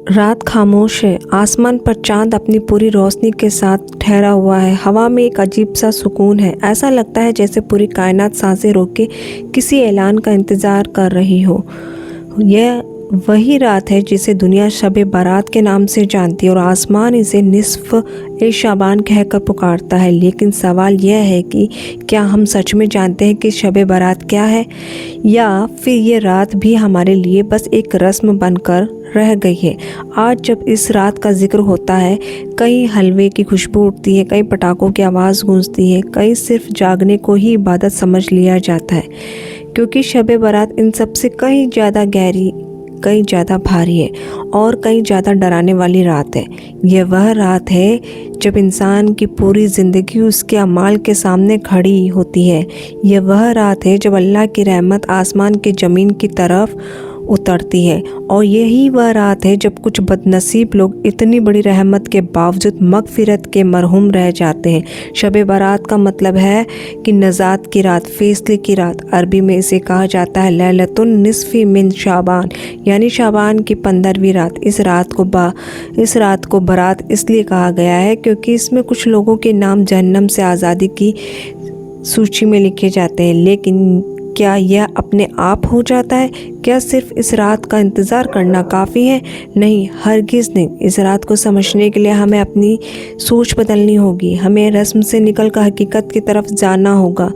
रात खामोश है। आसमान पर चांद अपनी पूरी रोशनी के साथ ठहरा हुआ है। हवा में एक अजीब सा सुकून है। ऐसा लगता है जैसे पूरी कायनात सांसें रोक के किसी ऐलान का इंतज़ार कर रही हो। यह वही रात है जिसे दुनिया शब बारात के नाम से जानती है और आसमान इसे निस्फ ए शाबान कहकर पुकारता है। लेकिन सवाल यह है कि क्या हम सच में जानते हैं कि शब बारात क्या है, या फिर ये रात भी हमारे लिए बस एक रस्म बनकर रह गई है। आज जब इस रात का जिक्र होता है, कहीं हलवे की खुशबू उठती है, कहीं पटाखों की आवाज़ गूंजती है, कहीं सिर्फ जागने को ही इबादत समझ लिया जाता है, क्योंकि शब बारात इन सब से कहीं ज़्यादा गहरी, कहीं ज़्यादा भारी है और कहीं ज़्यादा डराने वाली रात है। यह वह रात है जब इंसान की पूरी ज़िंदगी उसके अमाल के सामने खड़ी होती है। यह वह रात है जब अल्लाह की रहमत आसमान के ज़मीन की तरफ उतरती है, और यही वह रात है जब कुछ बदनसीब लोग इतनी बड़ी रहमत के बावजूद मगफिरत के मरहूम रह जाते हैं। शब बारात का मतलब है कि नजात की रात, फैसले की रात। अरबी में इसे कहा जाता है लैलतुन निस्फी मिन शाबान, यानी शाबान की 15वीं रात। इस रात को बारात इसलिए कहा गया है क्योंकि इसमें कुछ लोगों के नाम जहन्नम से आज़ादी की सूची में लिखे जाते हैं। लेकिन क्या यह अपने आप हो जाता है? क्या सिर्फ इस रात का इंतज़ार करना काफ़ी है? नहीं, हरगिज़ नहीं। इस रात को समझने के लिए हमें अपनी सोच बदलनी होगी। हमें रस्म से निकलकर हकीकत की तरफ जाना होगा।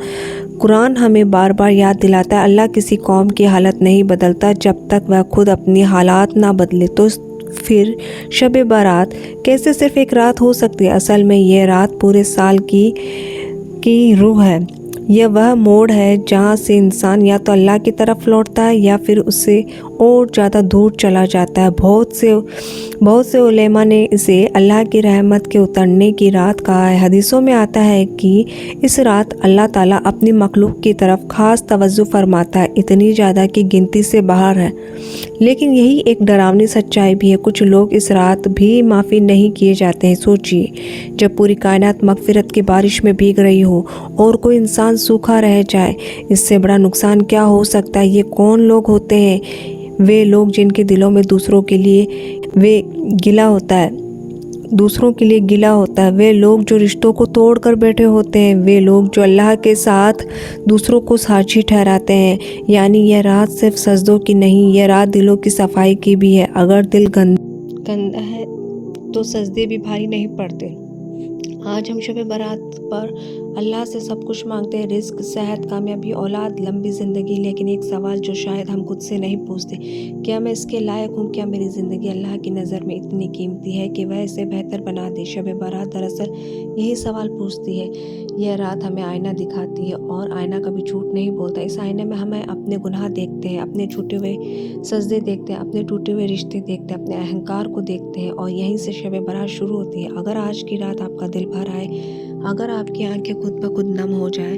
कुरान हमें बार बार याद दिलाता है, अल्लाह किसी कौम की हालत नहीं बदलता जब तक वह खुद अपनी हालात ना बदले। तो फिर शब बारात कैसे सिर्फ एक रात हो सकती है? असल में यह रात पूरे साल की रूह है। यह वह मोड़ है जहाँ से इंसान या तो अल्लाह की तरफ लौटता है या फिर उससे और ज़्यादा दूर चला जाता है। बहुत से उलेमा ने इसे अल्लाह की रहमत के उतरने की रात कहा है। हदीसों में आता है कि इस रात अल्लाह ताला अपनी मखलूक की तरफ खास तवज्जो फरमाता है, इतनी ज़्यादा कि गिनती से बाहर है। लेकिन यही एक डरावनी सच्चाई भी है, कुछ लोग इस रात भी माफ़ी नहीं किए जाते हैं। सोचिए, जब पूरी कायनात मगफिरत की बारिश में भीग रही हो और कोई इंसान सूखा रह जाए, इससे बड़ा नुकसान क्या हो सकता है? ये कौन लोग होते हैं? वे लोग जिनके दिलों में दूसरों के लिए गिला होता है। वे लोग जो रिश्तों को तोड़ कर बैठे होते हैं। वे लोग जो अल्लाह के साथ दूसरों को साझी ठहराते हैं। यानी यह रात सिर्फ सजदों की नहीं, यह रात दिलों की सफाई की भी है। अगर दिल गंदा है तो सजदे भी भारी नहीं पड़ते। आज हम शब बारात पर अल्लाह से सब कुछ मांगते हैं, रिस्क, सेहत, कामयाबी, औलाद, लंबी ज़िंदगी। लेकिन एक सवाल जो शायद हम खुद से नहीं पूछते, क्या मैं इसके लायक हूँ? क्या मेरी ज़िंदगी अल्लाह की नज़र में इतनी कीमती है कि वह इसे बेहतर बना दे? शब बारात दरअसल यही सवाल पूछती है। यह रात हमें आईना दिखाती है, और आईना कभी झूठ नहीं बोलता। इस आईने में हमें अपने गुनाह देखते हैं, अपने छूटे हुए सजदे देखते हैं, अपने टूटे हुए रिश्ते देखते हैं, अपने अहंकार को देखते हैं, और यहीं से शब बारात शुरू होती है। अगर आज की रात आपका दिल भर आए, अगर आपकी आंखें खुद ब खुद नम हो जाए,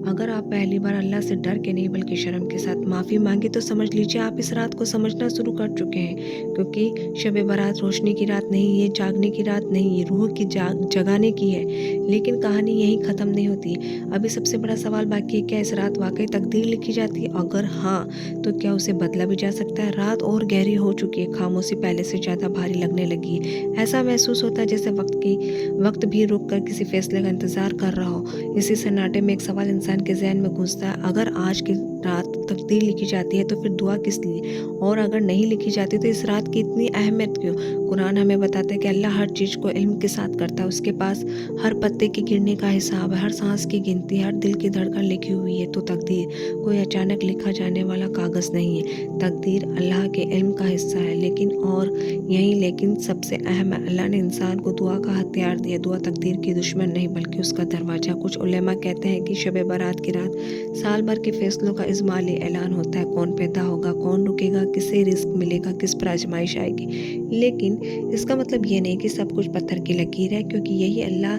अगर आप पहली बार अल्लाह से डर के नहीं बल्कि शर्म के साथ माफ़ी मांगे, तो समझ लीजिए आप इस रात को समझना शुरू कर चुके हैं। क्योंकि शब बारात रोशनी की रात नहीं, ये जागने की रात नहीं, ये रूह की जगाने की है। लेकिन कहानी यहीं ख़त्म नहीं होती। अभी सबसे बड़ा सवाल बाकी है, क्या इस रात वाकई तकदीर लिखी जाती है? अगर हाँ, तो क्या उसे बदला भी जा सकता है? रात और गहरी हो चुकी है, खामोशी पहले से ज़्यादा भारी लगने लगी है। ऐसा महसूस होता है जैसे वक्त भी रुक कर किसी फैसले का इंतज़ार कर रहा हो। इसी सन्नाटे में एक सवाल इंसान के जहन में गूंजता है, अगर आज की रात तकदीर लिखी जाती है तो फिर दुआ किस लिए? और अगर नहीं लिखी जाती तो इस रात की इतनी अहमियत क्यों? कुरान हमें बताता है कि अल्लाह हर चीज़ को इल्म के साथ करता है। उसके पास हर पत्ते के गिरने का हिसाब है, हर सांस की गिनती, हर दिल की धड़कन लिखी हुई है। तो तकदीर कोई अचानक लिखा जाने वाला कागज़ नहीं है। तकदीर अल्लाह के इल्म का हिस्सा है। लेकिन सबसे अहम है, अल्लाह ने इंसान को दुआ का हथियार दिया। दुआ तकदीर की दुश्मन नहीं बल्कि उसका दरवाज़ा। कुछ उलेमा कहते हैं कि शब बारात की रात साल भर के फैसलों का इजमाली ऐलान होता है। कौन पैदा होगा, कौन रुकेगा, किसे रिस्क मिलेगा, किस पर आजमाइश आएगी। लेकिन इसका मतलब ये नहीं कि सब कुछ पत्थर की लकीर है, क्योंकि यही अल्लाह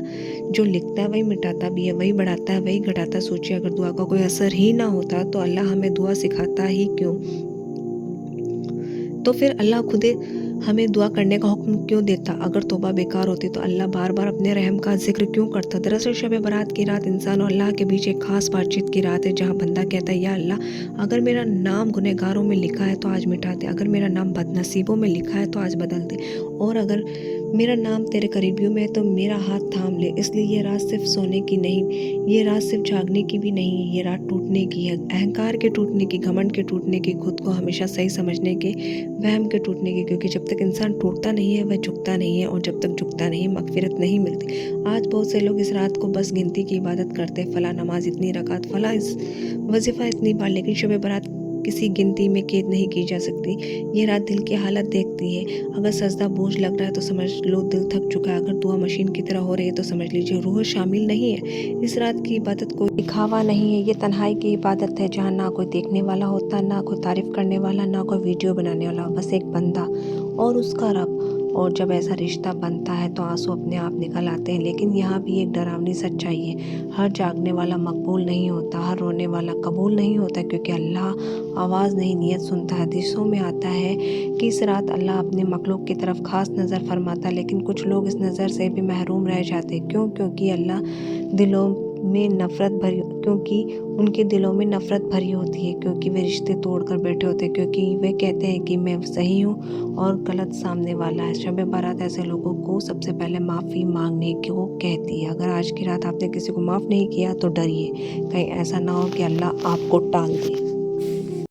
जो लिखता है वही मिटाता भी है, वही बढ़ाता है, वही घटाता। सोचिए, अगर दुआ का कोई असर ही ना होता तो अल्लाह हमें दुआ सिखाता ही क्यों? तो फिर अल्लाह खुद हमें दुआ करने का हुक्म क्यों देता? अगर तौबा बेकार होती तो अल्लाह बार बार अपने रहम का जिक्र क्यों करता? दरअसल शब बारात की रात इंसान और अल्लाह के बीच एक खास बातचीत की रात है, जहाँ बंदा कहता है, या अल्लाह, अगर मेरा नाम गुनहगारों में लिखा है तो आज मिटा दे, अगर मेरा नाम बदनसीबों में लिखा है तो आज बदल दे, और अगर मेरा नाम तेरे करीबियों में है तो मेरा हाथ थाम ले। इसलिए ये रात सिर्फ सोने की नहीं, ये रात सिर्फ जागने की भी नहीं है, ये रात टूटने की है, अहंकार के टूटने की, घमंड के टूटने की, खुद को हमेशा सही समझने के, वहम के टूटने की। क्योंकि जब तक इंसान टूटता नहीं है वह झुकता नहीं है, और जब तक झुकता नहीं मगफिरत नहीं मिलती। आज बहुत से लोग इस रात को बस गिनती की इबादत करते हैं, फला नमाज इतनी रकात, फला इस वजीफ़ा इतनी बार, लेकिन शब बारात किसी गिनती में कैद नहीं की जा सकती। ये रात दिल की हालत देखती है। अगर सजदा बोझ लग रहा है तो समझ लो दिल थक चुका है, अगर दुआ मशीन की तरह हो रही है तो समझ लीजिए रूह शामिल नहीं है। इस रात की इबादत कोई दिखावा नहीं है, ये तन्हाई की इबादत है, जहाँ ना कोई देखने वाला होता, ना कोई तारीफ़ करने वाला, ना कोई वीडियो बनाने वाला, बस एक बंदा और उसका रब। और जब ऐसा रिश्ता बनता है तो आंसू अपने आप निकल आते हैं। लेकिन यहाँ भी एक डरावनी सच्चाई है, हर जागने वाला मकबूल नहीं होता, हर रोने वाला कबूल नहीं होता, क्योंकि अल्लाह आवाज़ नहीं नियत सुनता है। हदीसों में आता है कि इस रात अल्लाह अपने मखलूक की तरफ ख़ास नज़र फरमाता है, लेकिन कुछ लोग इस नज़र से भी महरूम रह जाते। क्यों? क्योंकि अल्लाह दिलों में नफ़रत भरी, क्योंकि उनके दिलों में नफ़रत भरी होती है, क्योंकि वे रिश्ते तोड़ कर बैठे होते हैं, क्योंकि वे कहते हैं कि मैं सही हूँ और गलत सामने वाला है। शब बारात ऐसे लोगों को सबसे पहले माफ़ी मांगने को कहती है। अगर आज की रात आपने किसी को माफ़ नहीं किया तो डरिए, कहीं ऐसा ना हो कि अल्लाह आपको टाल दे।